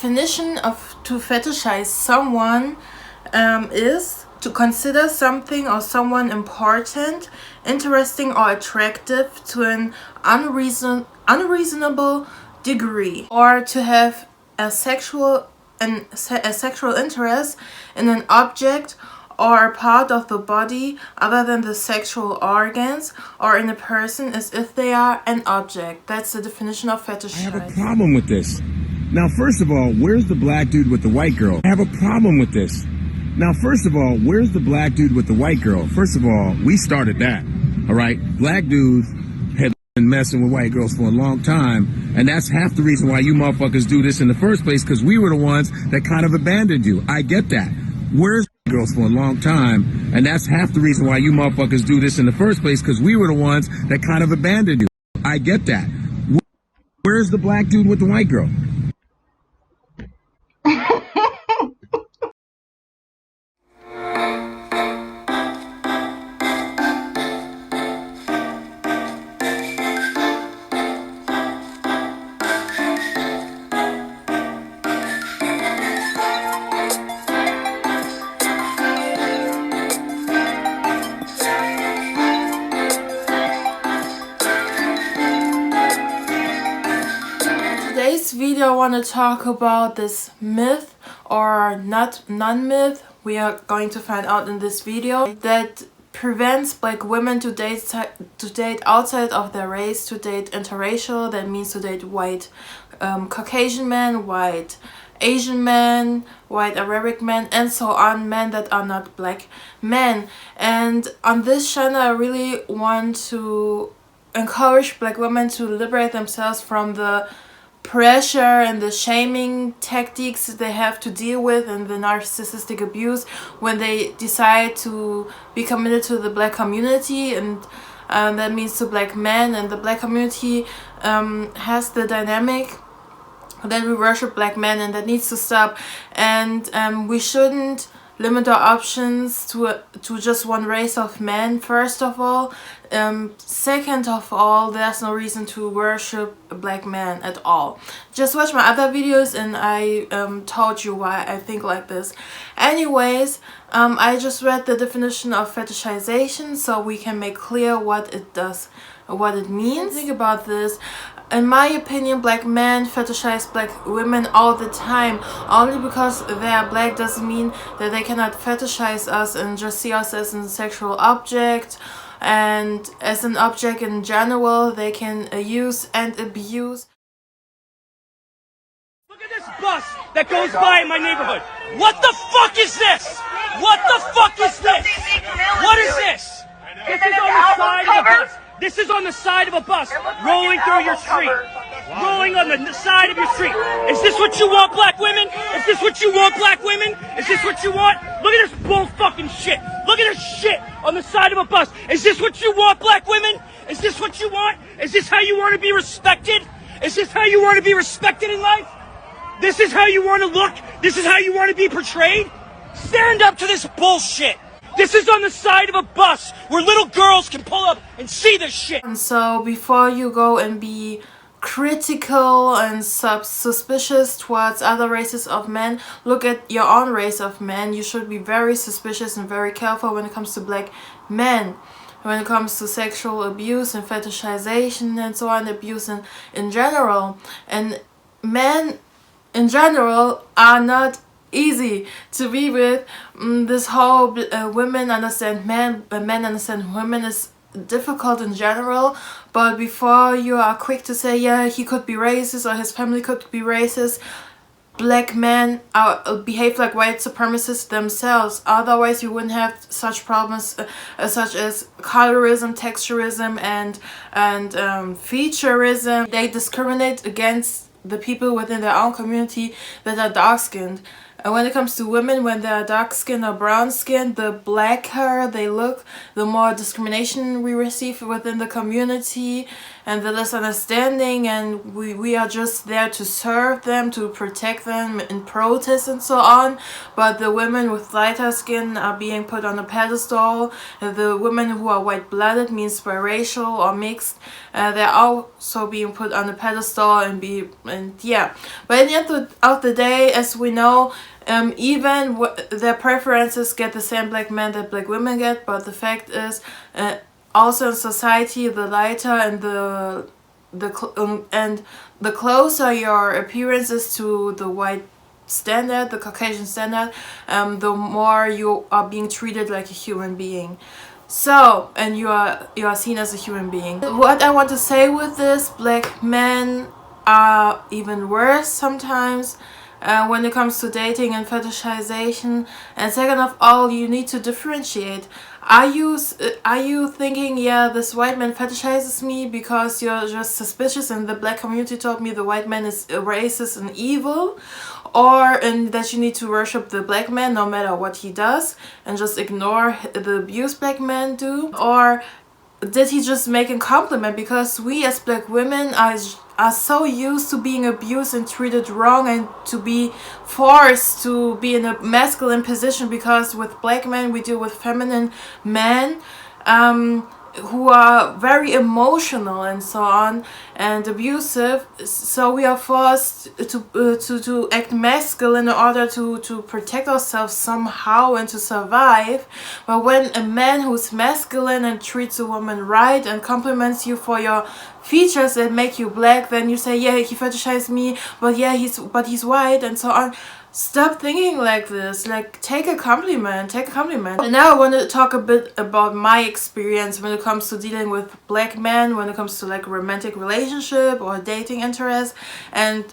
definition of to fetishize someone is to consider something or someone important, interesting, or attractive to an unreasonable degree, or to have a sexual interest in an object or a part of the body other than the sexual organs, or in a person as if they are an object. That's the definition of fetish. I have a problem with this. Now, first of all, where's the black dude with the white girl? I have a problem with this. Now, first of all, where's the black dude with the white girl? First of all, we started that, all right? Black dudes had been messing with white girls for a long time, and that's half the reason why you motherfuckers do this in the first place, because we were the ones that kind of abandoned you. I get that. Where's girls for a long time, and that's half the reason why you motherfuckers do this in the first place, because we were the ones that kind of abandoned you. I get that. Where's the black dude with the white girl? Today's video I want to talk about this myth or non-myth, we are going to find out in this video, that prevents black women to date outside of their race, to date interracial. That means to date white Caucasian men, white Asian men, white Arabic men, and so on, men that are not black men. And on this channel I really want to encourage black women to liberate themselves from the pressure and the shaming tactics they have to deal with, and the narcissistic abuse when they decide to be committed to the black community, and that means to black men. And the black community has the dynamic that we worship black men, and that needs to stop. And we shouldn't limit our options to just one race of men, first of all. Second of all, there's no reason to worship a black man at all. Just watch my other videos and I told you why I think like this. Anyways, I just read the definition of fetishization so we can make clear what it does, what it means. Think about this. In my opinion, black men fetishize black women all the time. Only because they are black doesn't mean that they cannot fetishize us and just see us as a sexual object. And as an object in general, they can use and abuse. Look at this bus that goes by in my neighborhood. What the fuck is this? What the fuck is this? What is this? This is on the side of a bus. This is on the side of a bus rolling through your street. Rolling on the side of your street. Is this what you want, black women? Is this what you want, black women? Is this what you want? Look at this bull fucking shit. Look at this shit on the side of a bus. Is this what you want, black women? Is this what you want? Is this how you want to be respected? Is this how you want to be respected in life? This is how you want to look? This is how you want to be portrayed? Stand up to this bullshit. This is on the side of a bus where little girls can pull up and see this shit. And so before you go and be critical and suspicious towards other races of men, look at your own race of men. You should be very suspicious and very careful when it comes to black men, when it comes to sexual abuse and fetishization and so on, abuse in general. And men in general are not easy to be with. This whole women understand men, men understand women is difficult in general. But before you are quick to say, yeah, he could be racist or his family could be racist, black men behave like white supremacists themselves. Otherwise you wouldn't have such problems such as colorism, texturism, and featureism. They discriminate against the people within their own community that are dark-skinned. And when it comes to women, when they are dark skin or brown skin, the blacker they look, the more discrimination we receive within the community and the less understanding, and we are just there to serve them, to protect them in protests and so on. But the women with lighter skin are being put on a pedestal. The women who are white-blooded, means biracial or mixed, they're also being put on a pedestal and yeah. But at the end of the day, as we know, even their preferences get the same black men that black women get, but the fact is, also in society, the lighter and the closer your appearance is to the white standard, the Caucasian standard, the more you are being treated like a human being. So, and you are seen as a human being. What I want to say with this, black men are even worse sometimes when it comes to dating and fetishization. And second of all, you need to differentiate. Are you thinking, yeah, this white man fetishizes me because you're just suspicious and the black community told me the white man is racist and evil, and that you need to worship the black man no matter what he does and just ignore the abuse black men do? Or did he just make a compliment? Because we as black women are so used to being abused and treated wrong and to be forced to be in a masculine position, because with black men we deal with feminine men who are very emotional and so on and abusive, so we are forced to act masculine in order to protect ourselves somehow and to survive. But when a man who's masculine and treats a woman right and compliments you for your features that make you black, then you say, yeah, he fetishized me, but yeah, he's white and so on. Stop thinking like this. Like, take a compliment. And now I want to talk a bit about my experience when it comes to dealing with black men, when it comes to like a romantic relationship or dating interest, and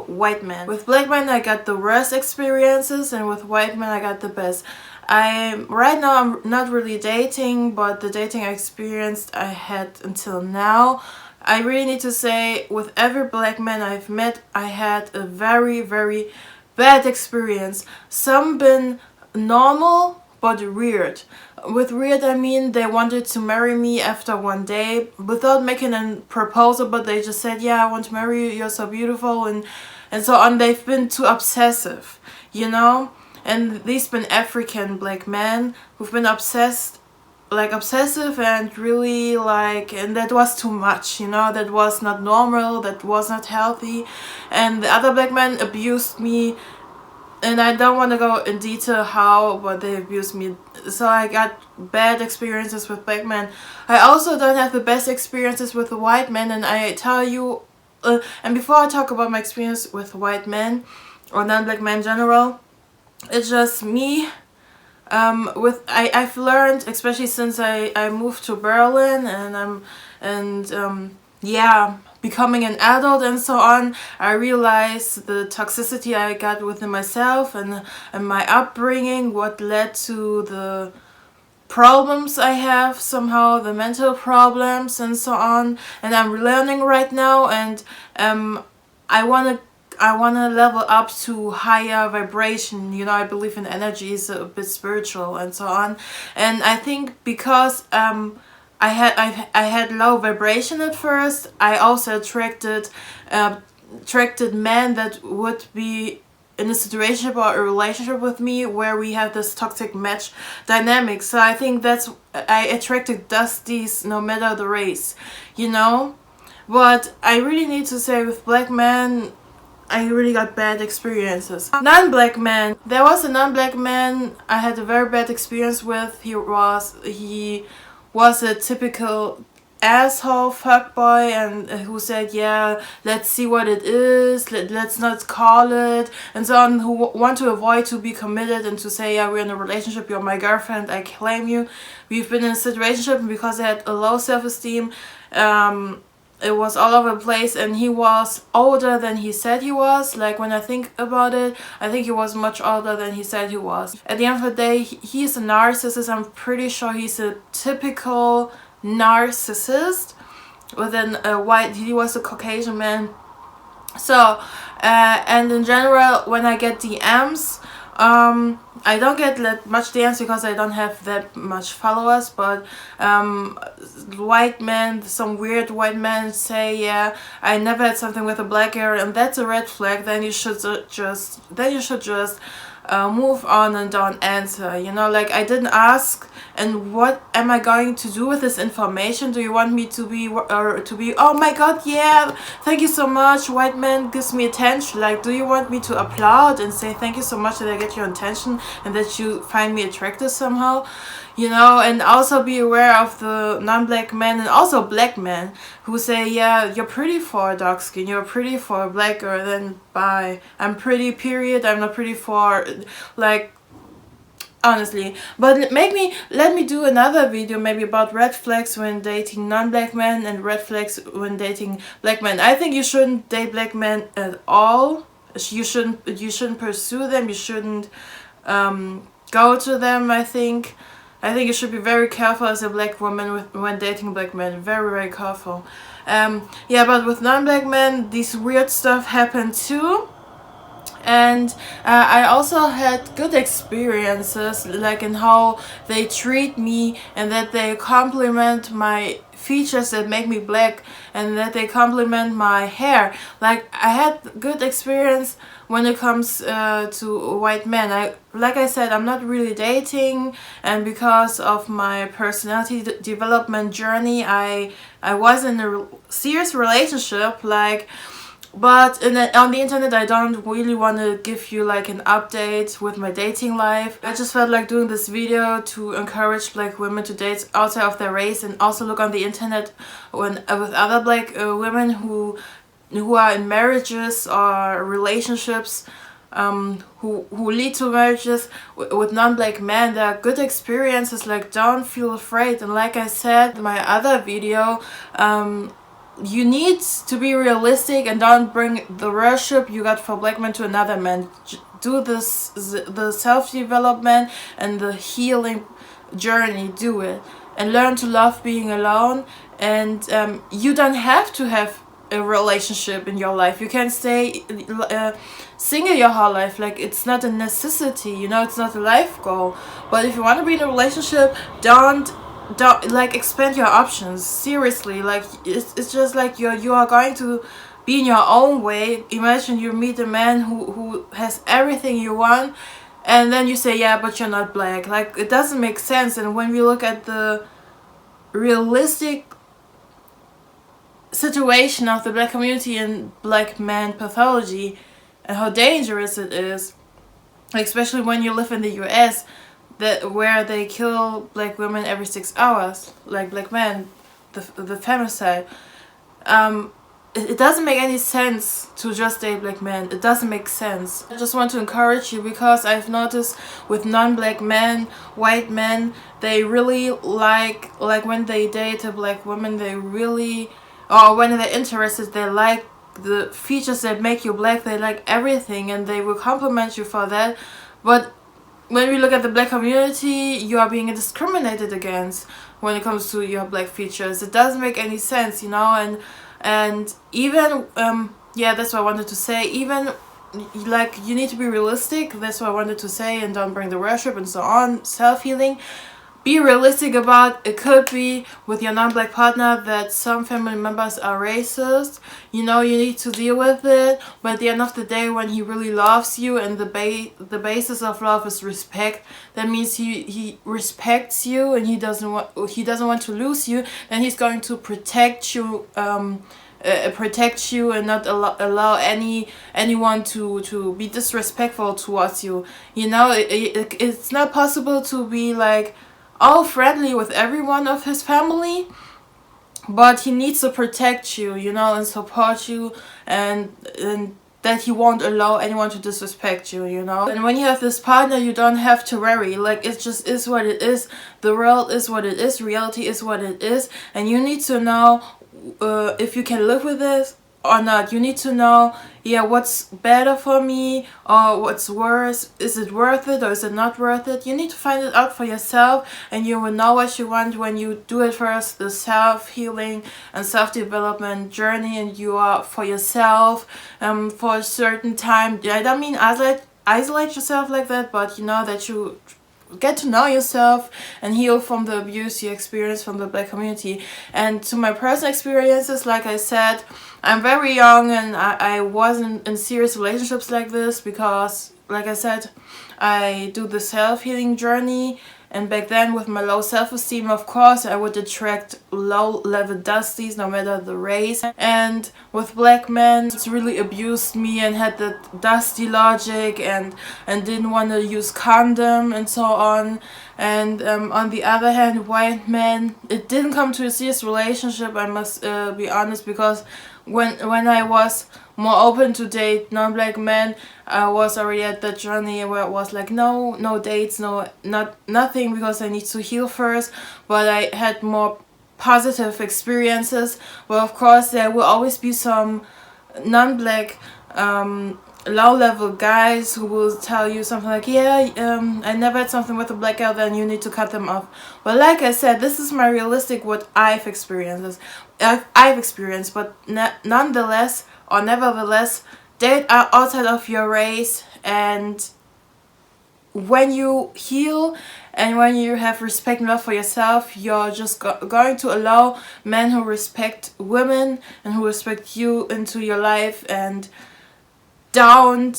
white men. With black men I got the worst experiences, and with white men I got the best. Right now I'm not really dating, but the dating I experienced I had until now, I really need to say, with every black man I've met, I had a very, very bad experience. Some been normal but weird. With weird I mean they wanted to marry me after one day without making a proposal, but they just said, yeah, I want to marry you, you're so beautiful, and so on. They've been too obsessive, you know. And these been African black men who've been obsessive and really and that was too much, you know. That was not normal, that was not healthy. And the other black men abused me, and I don't want to go in detail how, but they abused me. So I got bad experiences with black men. I also don't have the best experiences with the white men, and I tell you, and before I talk about my experience with white men or non-black men in general, it's just me. I've learned, especially since I moved to Berlin and becoming an adult and so on, I realized the toxicity I got within myself and my upbringing, what led to the problems I have, somehow the mental problems and so on. And I'm relearning right now, and I wanna level up to higher vibration. You know, I believe in energy is a bit spiritual and so on. And I think because I had low vibration at first, I also attracted men that would be in a situation or a relationship with me where we have this toxic match dynamic. So I think I attracted dusties no matter the race, you know. But I really need to say, with black men, I really got bad experiences. Non-black man. There was a non-black man I had a very bad experience with. He was a typical asshole fuckboy, and who said, yeah, let's see what it is, let's not call it, and so on, who want to avoid to be committed and to say, yeah, we're in a relationship, you're my girlfriend, I claim you. We've been in a situationship, and because I had a low self-esteem, it was all over the place, and he was older than he said he was. Like, when I think about it, I think he was much older than he said he was. At the end of the day, he's a narcissist. I'm pretty sure he's a typical narcissist within he was a Caucasian man. So, And in general, when I get DMs, I don't get that much DMs because I don't have that much followers, but white men, some weird white men say, yeah, I never had something with a black girl, and that's a red flag. Then you should just move on and don't answer. You know, like, I didn't ask, and what am I going to do with this information? Do you want me to be oh my god, yeah, thank you so much, white man gives me attention? Like, do you want me to applaud and say thank you so much that I get your attention and that you find me attractive somehow? You know, and also be aware of the non-black men and also black men who say, yeah, you're pretty for a dark skin, you're pretty for a black girl, then bye. I'm pretty, period. I'm not pretty for, like, honestly. But let me do another video maybe about red flags when dating non-black men and red flags when dating black men. I think you shouldn't date black men at all. You shouldn't pursue them. You shouldn't go to them. I think you should be very careful as a black woman when dating black men. Very, very careful. Yeah, but with non-black men, these weird stuff happen too. And I also had good experiences, like in how they treat me and that they compliment my features that make me black and that they compliment my hair. Like, I had good experience when it comes to white men. Like I said, I'm not really dating, and because of my personality development journey, I was in a serious relationship, like. But on the internet, I don't really want to give you like an update with my dating life. I just felt like doing this video to encourage black women to date outside of their race, and also look on the internet with other black women who are in marriages or relationships, who lead to marriages with non-black men. There are good experiences, like, don't feel afraid. And like I said in my other video, you need to be realistic and don't bring the worship you got for black men to another man. Do the self-development and the healing journey. Do it and learn to love being alone. And you don't have to have a relationship in your life. You can stay single your whole life. Like, it's not a necessity, you know, it's not a life goal. But if you want to be in a relationship, don't like expand your options. Seriously, like, it's just like you are going to be in your own way. Imagine you meet a man who has everything you want, and then you say, yeah, but you're not black. Like, it doesn't make sense. And when we look at the realistic situation of the black community and black man pathology and how dangerous it is, especially when you live in the US, where they kill black women every 6 hours, like black men, the femicide. It doesn't make any sense to just date black men. It doesn't make sense. I just want to encourage you, because I've noticed with non-black men, white men, they really like when they date a black woman, they really, or when they're interested, they like the features that make you black. They like everything, and they will compliment you for that. But when we look at the black community, you are being discriminated against when it comes to your black features. It doesn't make any sense, you know. And even yeah, that's what I wanted to say. Even, like, you need to be realistic. That's what I wanted to say. And don't bring the worship and so on. Self-healing. Be realistic about, it could be with your non-black partner that some family members are racist. You know, you need to deal with it. But at the end of the day, when he really loves you, and the basis of love is respect, that means he respects you, and he doesn't want to lose you. Then he's going to protect you and not allow anyone to be disrespectful towards you. You know, it's not possible to be like all friendly with everyone of his family, but he needs to protect you, you know, and support you, and that he won't allow anyone to disrespect you, you know. And when you have this partner, you don't have to worry. Like, it just is what it is. The world is what it is. Reality is what it is. And you need to know if you can live with this or not. You need to know, yeah, what's better for me or what's worse. Is it worth it or is it not worth it? You need to find it out for yourself, and you will know what you want when you do it first. The self-healing and self-development journey, and you are for yourself for a certain time. I don't mean isolate yourself like that, but you know that you get to know yourself and heal from the abuse you experience from the Black community. And to my personal experiences, like I said, I'm very young and I wasn't in serious relationships like this because, like I said, I do the self-healing journey. And back then, with my low self-esteem, of course, I would attract low-level dusties, no matter the race. And with Black men, it's really abused me and had that dusty logic and didn't want to use condom and so on. And on the other hand, white men, it didn't come to a serious relationship, I must be honest, because when I was more open to date non-Black men, I was already at that journey where it was like no dates, nothing, because I need to heal first. But I had more positive experiences. Well, of course, there will always be some non-Black low-level guys who will tell you something like, yeah, I never had something with a Black girl, then you need to cut them off. But like I said, this is my realistic what I've experienced. But nonetheless or nevertheless, date outside of your race. And when you heal and when you have respect and love for yourself, you're just going to allow men who respect women and who respect you into your life. And don't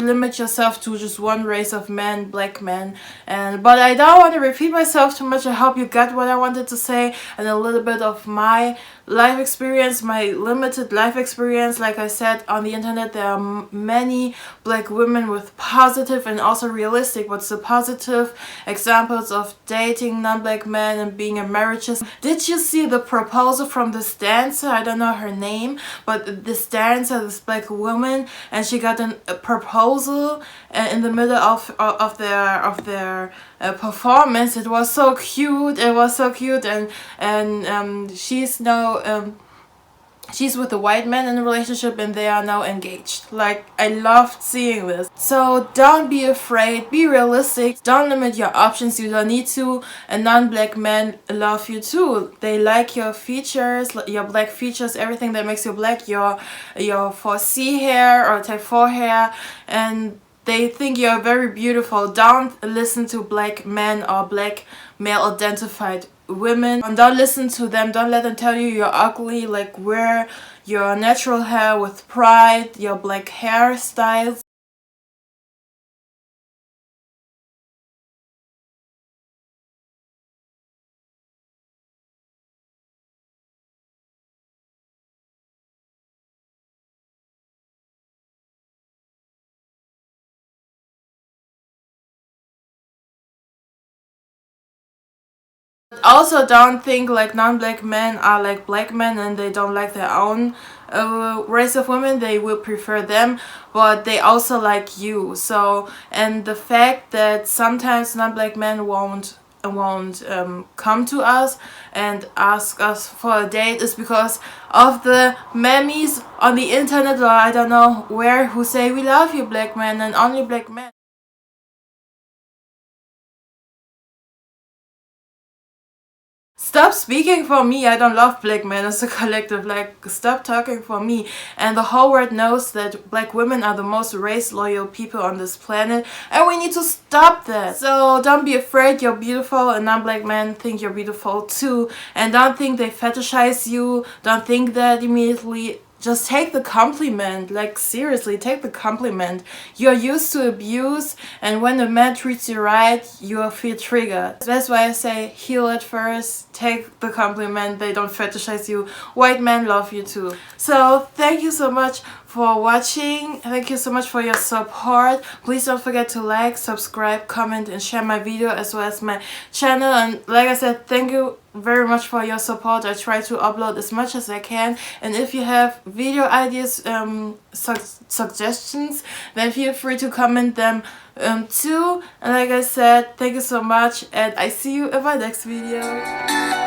limit yourself to just one race of men, Black men. But I don't want to repeat myself too much. I hope you got what I wanted to say and a little bit of my life experience, my limited life experience. Like I said, on the internet there are many Black women with positive and also realistic, what's the positive examples of dating non-Black men and being in marriages. Did you see the proposal from this dancer? I don't know her name, but this dancer, this Black woman, and she got a proposal in the middle of their performance. It was so cute. And she's now she's with a white man in a relationship and they are now engaged. Like, I loved seeing this. So don't be afraid, be realistic, don't limit your options, you don't need to. And non-Black men love you too. They like your features, your Black features, everything that makes you Black, your 4C hair or type 4 hair, and they think you're very beautiful. Don't listen to Black men or Black male identified women, and don't listen to them. Don't let them tell you you're ugly. Like, wear your natural hair with pride, your Black hairstyles. Also, don't think like non-Black men are like Black men and they don't like their own race of women. They will prefer them, but they also like you. So, and the fact that sometimes non-Black men won't come to us and ask us for a date is because of the memes on the internet, or I don't know where, who say we love you Black men and only Black men. Stop speaking for me. I don't love Black men as a collective. Like, stop talking for me. And the whole world knows that Black women are the most race loyal people on this planet, and we need to stop that. So don't be afraid, you're beautiful, and non-Black men think you're beautiful too. And don't think they fetishize you. Don't think that immediately. Just take the compliment. Like, seriously, take the compliment. You're used to abuse, and when a man treats you right, you'll feel triggered. That's why I say heal it first. Take the compliment. They don't fetishize you. White men love you too. So thank you so much for watching. Thank you so much for your support. Please don't forget to like, subscribe, comment, and share my video as well as my channel. And like I said, thank you very much for your support. I try to upload as much as I can, and if you have video ideas, suggestions, then feel free to comment them too. And like I said, thank you so much, and I see you in my next video.